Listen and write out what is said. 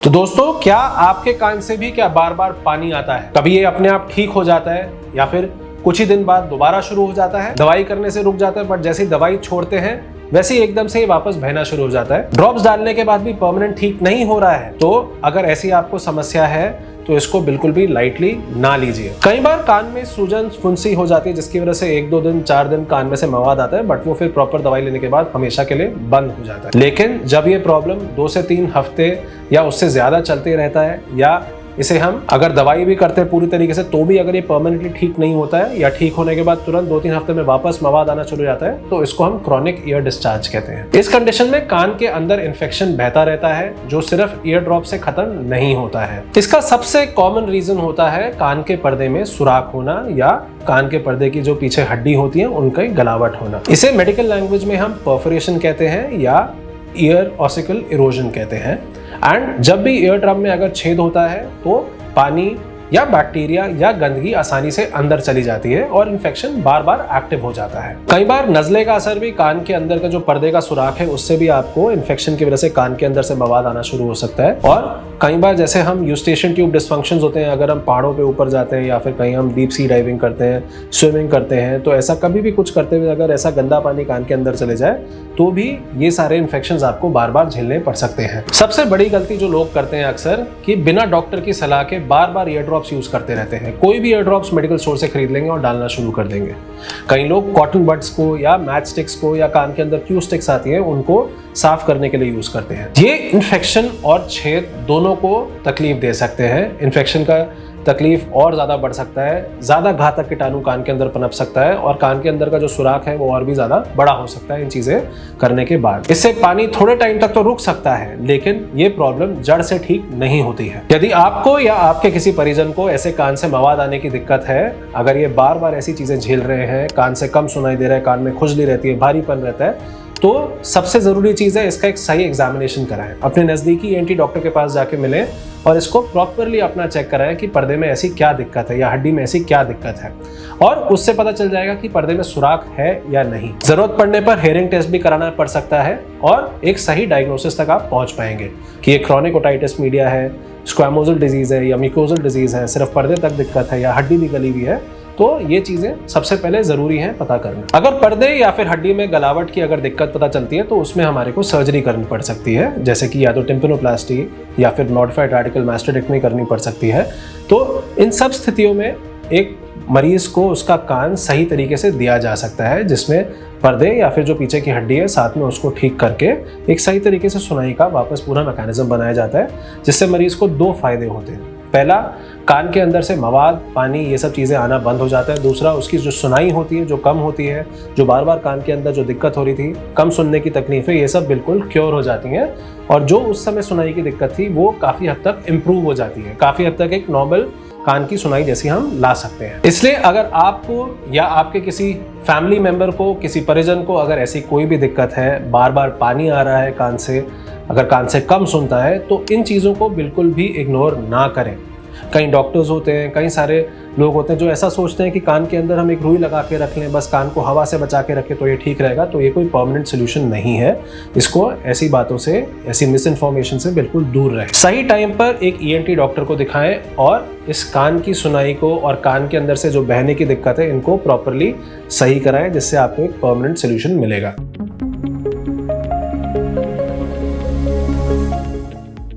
तो दोस्तों, क्या आपके कान से भी क्या बार बार पानी आता है? कभी ये अपने आप ठीक हो जाता है या फिर कुछ ही दिन बाद दोबारा शुरू हो जाता है। दवाई करने से रुक जाता है, बट जैसे ही दवाई छोड़ते हैं वैसे ही एकदम से ये वापस बहना शुरू हो जाता है। ड्रॉप्स डालने के बाद भी परमानेंट ठीक नहीं हो रहा है। तो अगर ऐसी आपको समस्या है तो इसको बिल्कुल भी लाइटली ना लीजिए। कई बार कान में सूजन फुंसी हो जाती है, जिसकी वजह से 1-2 दिन 4 दिन कान में से मवाद आता है, बट वो फिर प्रॉपर दवाई लेने के बाद हमेशा के लिए बंद हो जाता है। लेकिन जब ये प्रॉब्लम 2 से 3 हफ्ते या उससे ज्यादा चलते रहता है, या इसे हम अगर दवाई भी करते हैं पूरी तरीके से तो भी अगर ये परमानेंटली ठीक नहीं होता है, या ठीक होने के बाद तुरंत 2-3 हफ्ते में वापस मवाद आना शुरू हो जाता है, तो इसको हम क्रॉनिक ईयर डिस्चार्ज कहते हैं। इस कंडीशन में कान के अंदर इन्फेक्शन बहता रहता है, जो सिर्फ ईयर ड्रॉप से खत्म नहीं होता है। इसका सबसे कॉमन रीजन होता है कान के पर्दे में सुराख होना, या कान के पर्दे की जो पीछे हड्डी होती है उनका गलावट होना। इसे मेडिकल लैंग्वेज में हम परफोरेशन कहते हैं या ईयर ऑसिकल इरोजन कहते हैं। एंड जब भी ईयर ड्रम में अगर छेद होता है तो पानी या बैक्टीरिया या गंदगी आसानी से अंदर चली जाती है और इन्फेक्शन बार बार एक्टिव हो जाता है। कई बार नज़ले का असर भी कान के अंदर का जो पर्दे का सुराख है उससे भी आपको इन्फेक्शन की वजह से कान के अंदर से मवाद आना शुरू हो सकता है। और कई बार जैसे हम यूस्टेशियन ट्यूब डिस्फंक्शंस होते हैं, अगर हम पहाड़ों पे ऊपर जाते हैं या फिर कहीं हम डीप सी डाइविंग करते हैं, स्विमिंग करते हैं, तो ऐसा कभी भी कुछ करते हुए अगर ऐसा गंदा पानी कान के अंदर चले जाए तो भी ये सारे इन्फेक्शंस आपको बार बार झेलने पड़ सकते हैं। सबसे बड़ी गलती जो लोग करते हैं अक्सर कि बिना डॉक्टर की सलाह के बार बार ईयर ड्रॉप्स यूज करते रहते हैं। कोई भी ईयर ड्रॉप्स मेडिकल स्टोर से खरीद लेंगे और डालना शुरू कर देंगे। कई लोग कॉटन बड्स को या मैच स्टिक्स को या कान के अंदर क्यू स्टिक्स आती है उनको साफ करने के लिए यूज करते हैं। ये इन्फेक्शन और छेद दोनों को तकलीफ दे सकते हैं। इन्फेक्शन का तकलीफ और ज्यादा बढ़ सकता है, ज्यादा घातक कीटाणु कान के अंदर पनप सकता है और कान के अंदर का जो सुराख है वो और भी ज्यादा बड़ा हो सकता है इन चीजें करने के बाद। इससे पानी थोड़े टाइम तक तो रुक सकता है, लेकिन ये प्रॉब्लम जड़ से ठीक नहीं होती है। यदि आपको या आपके किसी परिजन को ऐसे कान से मवाद आने की दिक्कत है, अगर ये बार बार ऐसी चीजें झेल रहे हैं, कान से कम सुनाई दे रहा है, कान में खुजली रहती है, भारीपन रहता है, तो सबसे जरूरी चीज है इसका एक सही एग्जामिनेशन कराएं। अपने नजदीकी ENT डॉक्टर के पास जाके मिलें और इसको प्रॉपरली अपना चेक कराएं कि पर्दे में ऐसी क्या दिक्कत है या हड्डी में ऐसी क्या दिक्कत है, और उससे पता चल जाएगा कि पर्दे में सुराख है या नहीं। जरूरत पड़ने पर हेयरिंग टेस्ट भी कराना पड़ सकता है और एक सही डायग्नोसिस तक आप पहुंच पाएंगे कि ये क्रॉनिक ओटाइटिस मीडिया है, स्क्वैमोजल डिजीज है या म्यूकोजल डिजीज है, सिर्फ पर्दे तक दिक्कत है या हड्डी भी गली हुई है। तो ये चीजें सबसे पहले जरूरी है पता करना। अगर पर्दे या फिर हड्डी में गलावट की अगर दिक्कत पता चलती है तो उसमें हमारे को सर्जरी करनी पड़ सकती है, जैसे कि या तो टिम्पेनोप्लास्टी या फिर मॉडिफाइड रेडिकल मैस्टेक्टमी करनी पड़ सकती है। तो इन सब स्थितियों में एक मरीज को उसका कान सही तरीके से दिया जा सकता है, जिसमें पर्दे या फिर जो पीछे की हड्डी है साथ में उसको ठीक करके एक सही तरीके से सुनाई का वापस पूरा मैकेनिज्म बनाया जाता है, जिससे मरीज को 2 फायदे होते हैं। पहला, कान के अंदर से मवाद, पानी, ये सब चीज़ें आना बंद हो जाता है। दूसरा, उसकी जो सुनाई होती है जो कम होती है, जो बार बार कान के अंदर जो दिक्कत हो रही थी, कम सुनने की तकलीफें, ये सब बिल्कुल क्योर हो जाती हैं और जो उस समय सुनाई की दिक्कत थी वो काफ़ी हद तक इम्प्रूव हो जाती है, काफ़ी हद तक एक नॉर्मल कान की सुनाई जैसी हम ला सकते हैं। इसलिए अगर आपको या आपके किसी फैमिली मेंबर को, किसी परिजन को अगर ऐसी कोई भी दिक्कत है, बार बार पानी आ रहा है कान से, अगर कान से कम सुनता है, तो इन चीज़ों को बिल्कुल भी इग्नोर ना करें। कई डॉक्टर्स होते हैं, कई सारे लोग होते हैं जो ऐसा सोचते हैं कि कान के अंदर हम एक रुई लगा के रख लें, बस कान को हवा से बचा के रखें तो ये ठीक रहेगा। तो ये कोई परमानेंट सोल्यूशन नहीं है। इसको ऐसी बातों से, ऐसी मिस इन्फॉर्मेशन से बिल्कुल दूर रहें। सही टाइम पर एक ENT डॉक्टर को दिखाएं और इस कान की सुनाई को और कान के अंदर से जो बहने की दिक्कत है इनको प्रॉपरली सही कराएं, जिससे आपको एक परमानेंट सोल्यूशन मिलेगा।